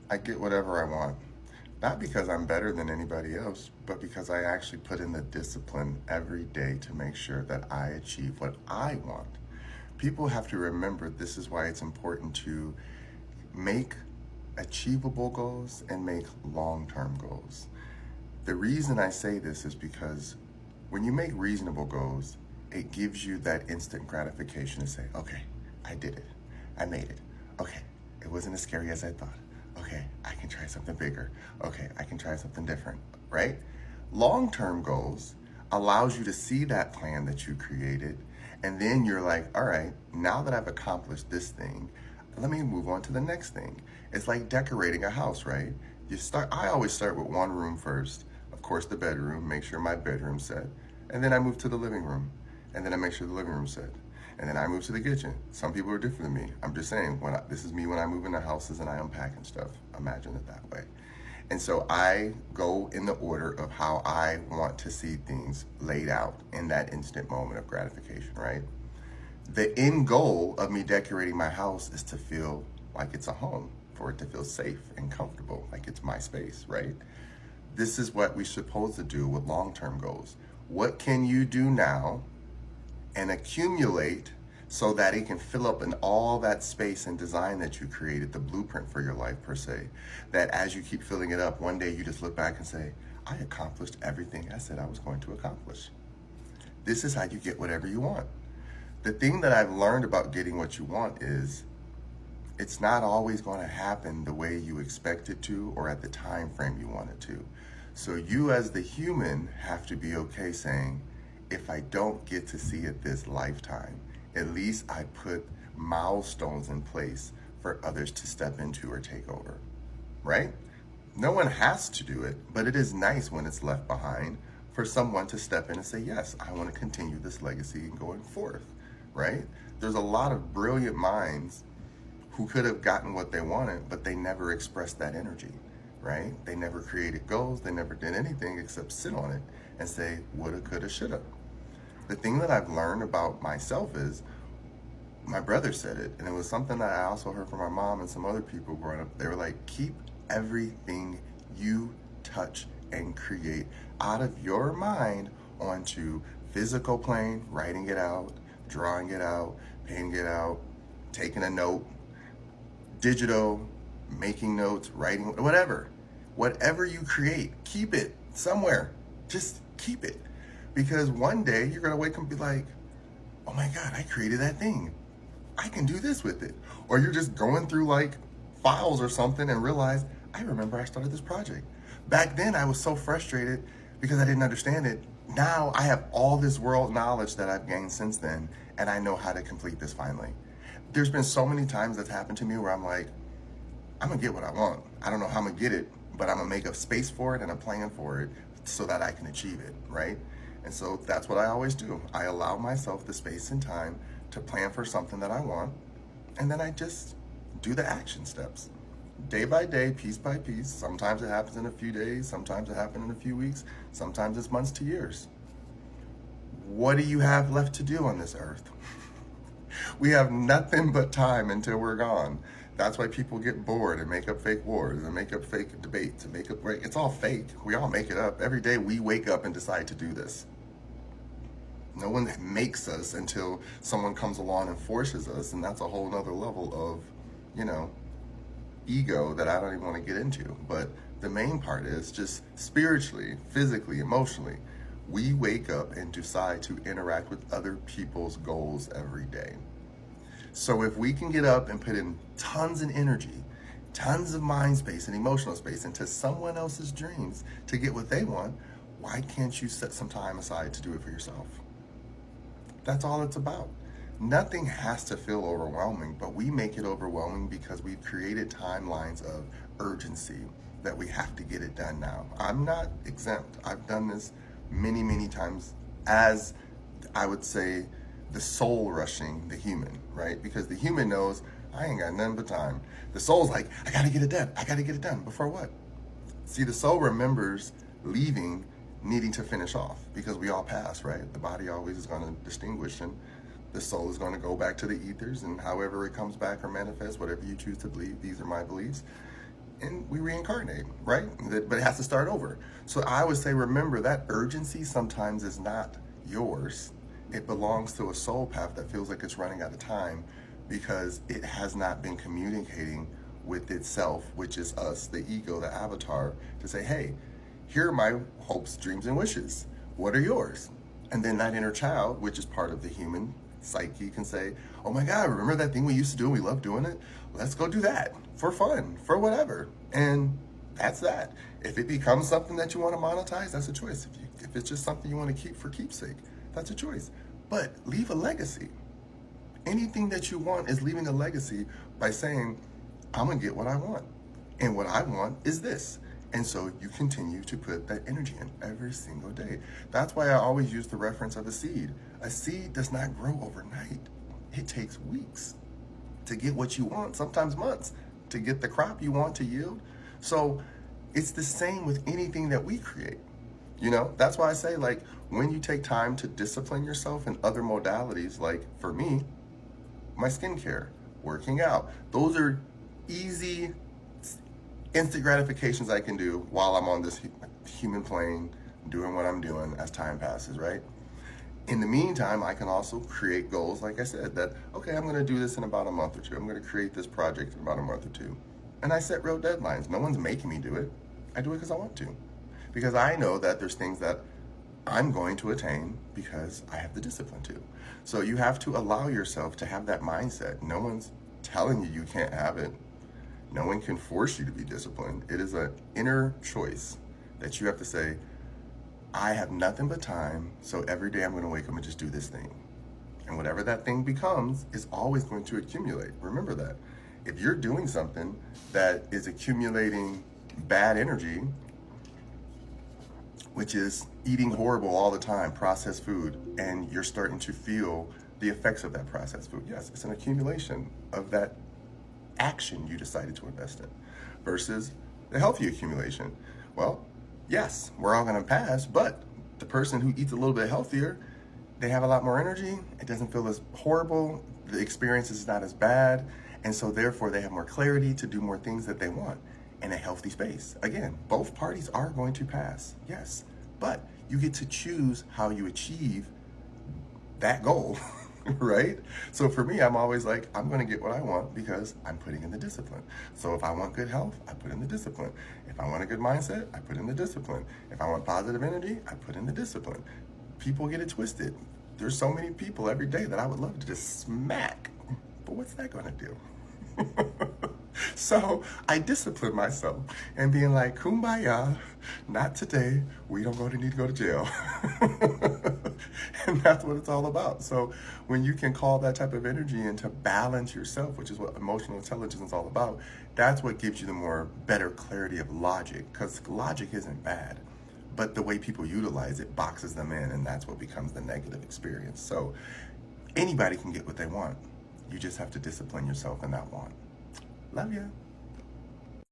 I get whatever I want. Not because I'm better than anybody else, but because I actually put in the discipline every day to make sure that I achieve what I want. People have to remember this is why it's important to make achievable goals and make long term goals. The reason I say this is because when you make reasonable goals, it gives you that instant gratification to say, okay, I did it. I made it. Okay, it wasn't as scary as I thought. Okay, I can try something bigger. Okay, I can try something different, right? Long-term goals allows you to see that plan that you created, and then you're like, all right, now that I've accomplished this thing, let me move on to the next thing. It's like decorating a house, right? I always start with one room first. Of course, the bedroom, make sure my bedroom's set. And then I move to the living room. And then I make sure the living room's set. And then I move to the kitchen. Some people are different than me. I'm just saying, this is me when I move into houses and I unpack and stuff. Imagine it that way. And so I go in the order of how I want to see things laid out in that instant moment of gratification, right? The end goal of me decorating my house is to feel like it's a home, for it to feel safe and comfortable, like it's my space, right? This is what we're supposed to do with long-term goals. What can you do now and accumulate so that it can fill up in all that space and design that you created, the blueprint for your life per se, that as you keep filling it up, one day you just look back and say, I accomplished everything I said I was going to accomplish. This is how you get whatever you want. The thing that I've learned about getting what you want is it's not always going to happen the way you expect it to or at the time frame you want it to. So you as the human have to be okay saying, if I don't get to see it this lifetime, at least I put milestones in place for others to step into or take over, right? No one has to do it, but it is nice when it's left behind for someone to step in and say, yes, I want to continue this legacy and going forth, right? There's a lot of brilliant minds who could have gotten what they wanted, but they never expressed that energy, right? They never created goals. They never did anything except sit on it and say, woulda, coulda, shoulda. The thing that I've learned about myself is my brother said it, and it was something that I also heard from my mom and some other people growing up. They were like, keep everything you touch and create out of your mind onto physical plane, writing it out, drawing it out, painting it out, taking a note, digital, making notes, writing, whatever. Whatever you create, keep it somewhere. Just keep it. Because one day you're going to wake up and be like, oh my God, I created that thing. I can do this with it. Or you're just going through like files or something and realize, I remember I started this project. Back then I was so frustrated because I didn't understand it. Now I have all this world knowledge that I've gained since then, and I know how to complete this finally. There's been so many times that's happened to me where I'm like, I'm gonna get what I want. I don't know how I'm gonna get it, but I'm gonna make a space for it and a plan for it so that I can achieve it, right? And so that's what I always do. I allow myself the space and time to plan for something that I want, and then I just do the action steps. Day by day, piece by piece. Sometimes it happens in a few days, sometimes it happens in a few weeks, sometimes it's months to years. What do you have left to do on this earth? We have nothing but time until we're gone. That's why people get bored and make up fake wars and make up fake debates and make up, right? It's all fake. We all make it up. Every day we wake up and decide to do this. No one makes us until someone comes along and forces us, and that's a whole nother level of, ego that I don't even want to get into. But the main part is just spiritually, physically, emotionally, we wake up and decide to interact with other people's goals every day. So if we can get up and put in tons of energy, tons of mind space and emotional space into someone else's dreams to get what they want, why can't you set some time aside to do it for yourself? That's all it's about. Nothing has to feel overwhelming, but we make it overwhelming because we've created timelines of urgency that we have to get it done now. I'm not exempt. I've done this many, many times as, I would say, the soul rushing the human, right? Because the human knows, I ain't got nothing but time. The soul's like, I gotta get it done. I gotta get it done. Before what? See, the soul remembers leaving, needing to finish off, because we all pass, right? The body always is gonna distinguish, and the soul is gonna go back to the ethers, and however it comes back or manifests, whatever you choose to believe, these are my beliefs. and we reincarnate, right? But it has to start over. So I would say, remember that urgency sometimes is not yours. It belongs to a soul path that feels like it's running out of time because it has not been communicating with itself, which is us, the ego, the avatar, to say, hey, here are my hopes, dreams, and wishes. What are yours? And then that inner child, which is part of the human psyche, can say, oh my God, remember that thing we used to do and we love doing it? Let's go do that for fun, for whatever. And that's that. If it becomes something that you want to monetize, that's a choice. If it's just something you want to keep for keepsake, that's a choice. But leave a legacy. Anything that you want is leaving a legacy by saying, I'm going to get what I want. And what I want is this. And so you continue to put that energy in every single day. That's why I always use the reference of a seed. A seed does not grow overnight. It takes weeks to get what you want, sometimes months, to get the crop you want to yield. So it's the same with anything that we create. You know, that's why I say, like, when you take time to discipline yourself in other modalities, like for me, my skincare, working out, those are easy, instant gratifications I can do while I'm on this human plane, doing what I'm doing as time passes, right? In the meantime, I can also create goals, like I said, that, okay, I'm going to do this in about a month or two. I'm going to create this project in about a month or two. And I set real deadlines. No one's making me do it. I do it because I want to. Because I know that there's things that I'm going to attain because I have the discipline to. So you have to allow yourself to have that mindset. No one's telling you you can't have it. No one can force you to be disciplined. It is an inner choice that you have to say, I have nothing but time, so every day I'm going to wake up and just do this thing. And whatever that thing becomes is always going to accumulate. Remember that. If you're doing something that is accumulating bad energy, which is eating horrible all the time, processed food, and you're starting to feel the effects of that processed food, yes, it's an accumulation of that action you decided to invest in versus the healthy accumulation. Well, yes, we're all going to pass, but the person who eats a little bit healthier, they have a lot more energy. It doesn't feel as horrible. The experience is not as bad. And so therefore they have more clarity to do more things that they want in a healthy space. Again, both parties are going to pass, yes, but you get to choose how you achieve that goal. Right? So for me, I'm always like, I'm going to get what I want because I'm putting in the discipline. So if I want good health, I put in the discipline. If I want a good mindset, I put in the discipline. If I want positive energy, I put in the discipline. People get it twisted. There's so many people every day that I would love to just smack. But what's that going to do? So I discipline myself and being like, kumbaya, not today. We don't need to go to jail. And that's what it's all about. So when you can call that type of energy into balance yourself, which is what emotional intelligence is all about, that's what gives you the more better clarity of logic, because logic isn't bad, but the way people utilize it boxes them in, and that's what becomes the negative experience. So anybody can get what they want. You just have to discipline yourself in that want. Love ya.